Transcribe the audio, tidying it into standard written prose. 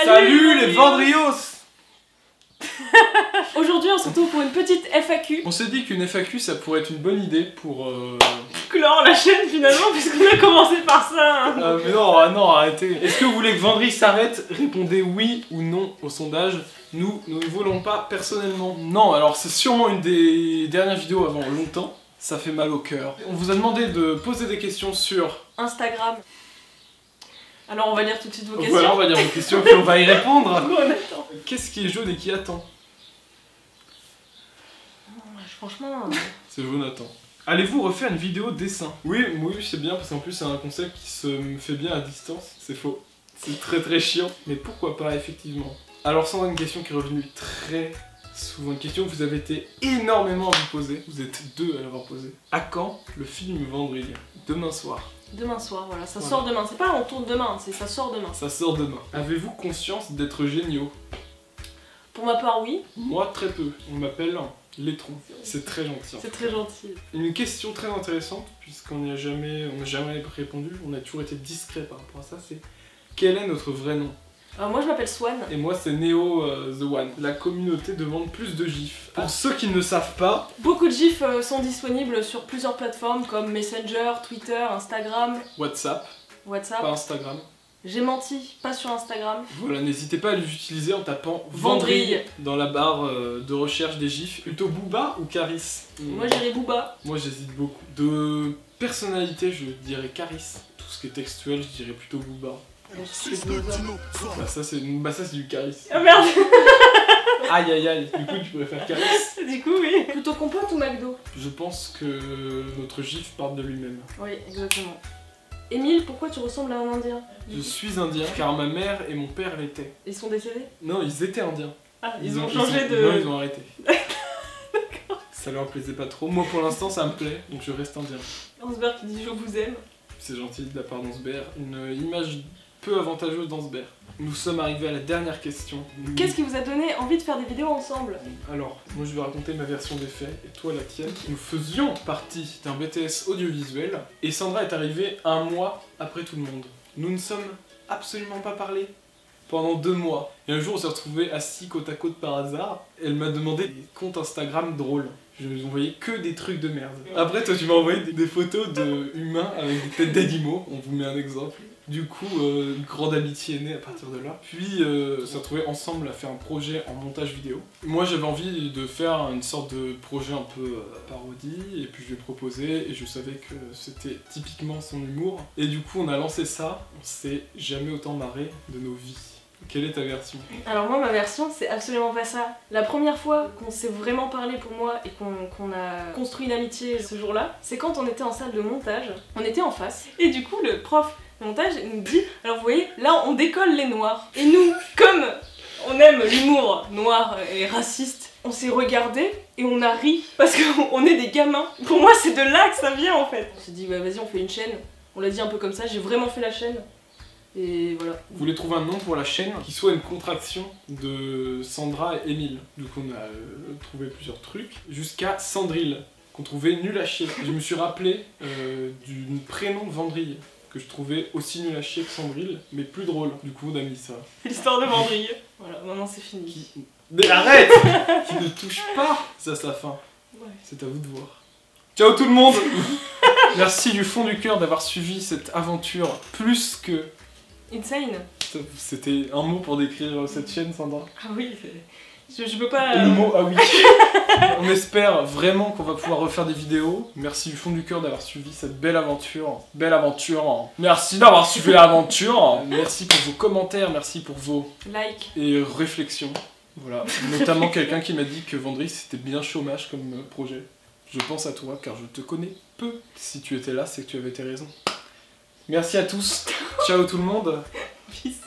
Salut les Vendrios. Aujourd'hui on se retrouve pour une petite FAQ. On s'est dit qu'une FAQ ça pourrait être une bonne idée pour... clore la chaîne finalement puisqu'on a commencé par ça. mais non, non, arrêtez. Est-ce que vous voulez que Vendry s'arrête? Répondez oui ou non au sondage. Nous ne voulons pas personnellement. Non, alors c'est sûrement une des dernières vidéos avant longtemps. Ça fait mal au cœur. On vous a demandé de poser des questions sur Instagram. Alors on va lire tout de suite vos questions. Voilà, on va lire vos questions puis on va y répondre. On attend. Qu'est-ce qui est jaune et qui attend? Franchement... C'est Jonathan. Allez-vous refaire une vidéo dessin? Oui, c'est bien parce qu'en plus c'est un concept qui se fait bien à distance. C'est faux. C'est très chiant. Mais pourquoi pas, effectivement. Alors Sandra, une question qui est revenue très souvent. Une question que vous avez été énormément à vous poser. Vous êtes deux à l'avoir posée. À quand le film Vendry? Demain soir. Demain soir, voilà. Ça sort demain. C'est pas on tourne demain, c'est ça sort demain. Ça sort demain. Avez-vous conscience d'être géniaux? Pour ma part, oui. Moi, très peu. On m'appelle Létron. C'est très gentil. C'est très gentil. Une question très intéressante, puisqu'on n'a jamais répondu, on a toujours été discret par rapport à ça, c'est quel est notre vrai nom? Moi je m'appelle Swan. Et moi c'est Neo The One. La communauté demande plus de gifs. Pour ceux qui ne savent pas... Beaucoup de gifs sont disponibles sur plusieurs plateformes comme Messenger, Twitter, Instagram. WhatsApp. Pas Instagram. J'ai menti, pas sur Instagram. Voilà, n'hésitez pas à les utiliser en tapant Vendry dans la barre de recherche des gifs. Plutôt Booba ou Caris? Moi j'irais Booba. Moi j'hésite beaucoup. De personnalité, je dirais Caris. Tout ce qui est textuel, je dirais plutôt Booba. Bah ça c'est du Caris. Oh merde. Aïe, du coup tu pourrais faire Caris. Du coup oui. Plutôt compote ou McDo? Je pense que notre gif part de lui-même. Oui, exactement. Émile, pourquoi tu ressembles à un indien? Je suis indien car ma mère et mon père l'étaient. Ils sont décédés? Non, ils étaient indiens. Ah, ils ont changé de... Non, ils ont arrêté. Ça leur plaisait pas trop. Moi pour l'instant ça me plaît, donc je reste indien. Hansberg qui dit je vous aime. C'est gentil de la part d'Hansberg. Une image peu avantageuse d'Hansberg. Nous sommes arrivés à la dernière question. Qu'est-ce qui vous a donné envie de faire des vidéos ensemble? Alors, moi je vais raconter ma version des faits et toi la tienne. Nous faisions partie d'un BTS audiovisuel et Sandra est arrivée un mois après tout le monde. Nous ne sommes absolument pas parlé pendant 2 mois. Et un jour on s'est retrouvés assis côte à côte par hasard. Elle m'a demandé des comptes Instagram drôles. Je ne voyais que des trucs de merde. Après toi tu m'as envoyé des photos de humains avec des têtes d'animaux. On vous met un exemple. Du coup, une grande amitié est née à partir de là. Puis, on s'est retrouvés ensemble à faire un projet en montage vidéo. Moi, j'avais envie de faire une sorte de projet un peu parodie, et puis je lui ai proposé, et je savais que c'était typiquement son humour. Et du coup, on a lancé ça, on s'est jamais autant marré de nos vies. Quelle est ta version? Alors moi, ma version, c'est absolument pas ça. La première fois qu'on s'est vraiment parlé pour moi et qu'on a construit une amitié ce jour-là, c'est quand on était en salle de montage, on était en face, et du coup, le prof montage nous dit, alors vous voyez, là on décolle les noirs. Et nous, comme on aime l'humour noir et raciste, on s'est regardé et on a ri parce qu'on est des gamins. Pour moi c'est de là que ça vient en fait. On s'est dit bah vas-y on fait une chaîne. On l'a dit un peu comme ça, j'ai vraiment fait la chaîne. Et voilà. Vous voulez trouver un nom pour la chaîne qui soit une contraction de Sandra et Émile. Donc on a trouvé plusieurs trucs, jusqu'à Sandril, qu'on trouvait nul à chier. Je me suis rappelé du prénom de Vendry, que je trouvais aussi nul à chier que Sandril, mais plus drôle. Du coup, on a mis ça. L'histoire de Vendry. Voilà, maintenant c'est fini. Mais arrête. Qui ne touche pas ça sa fin. Ouais. C'est à vous de voir. Ciao tout le monde. Merci du fond du cœur d'avoir suivi cette aventure plus que... insane. C'était un mot pour décrire cette chaîne, Sandra? Ah oui, je peux pas... Le mot ah oui. On espère vraiment qu'on va pouvoir refaire des vidéos. Merci du fond du cœur d'avoir suivi cette belle aventure. Belle aventure. Merci d'avoir suivi l'aventure. Merci pour vos commentaires, merci pour vos likes et réflexions. Voilà. Notamment quelqu'un qui m'a dit que Vendry c'était bien chômage comme projet. Je pense à toi car je te connais peu. Si tu étais là, c'est que tu avais tes raisons. Merci à tous. Ciao tout le monde. Peace.